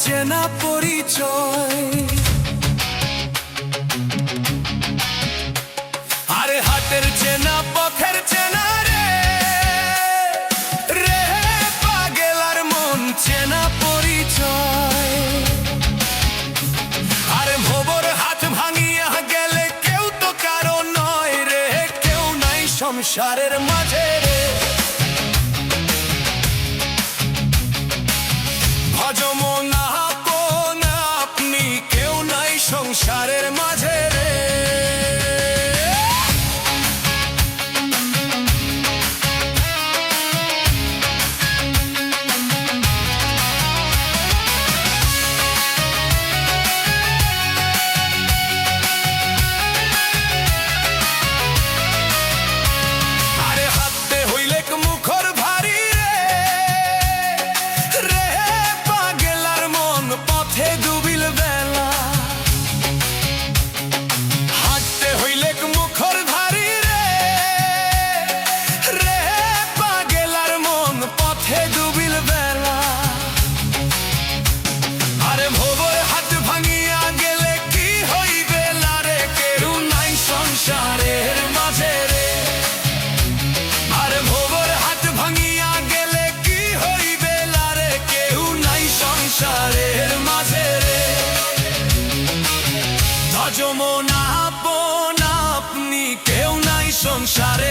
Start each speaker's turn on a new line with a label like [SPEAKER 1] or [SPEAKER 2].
[SPEAKER 1] চেনা পরিচয়। আরে হাতের চেনা পথের চেনা রে রে পাগল আর মন চেনা পরিচয়। আরে ভোবর হাত ভাঙিয়া গেলে কেউ তো কারো নয় রে, কেউ নাই সংসারের মাঝে রে। ভজমন আপন আপনি, কেউ নাই সংসারের মাঝে রে। ভজমন আপন আপনি, কেউ নাই সংসারে।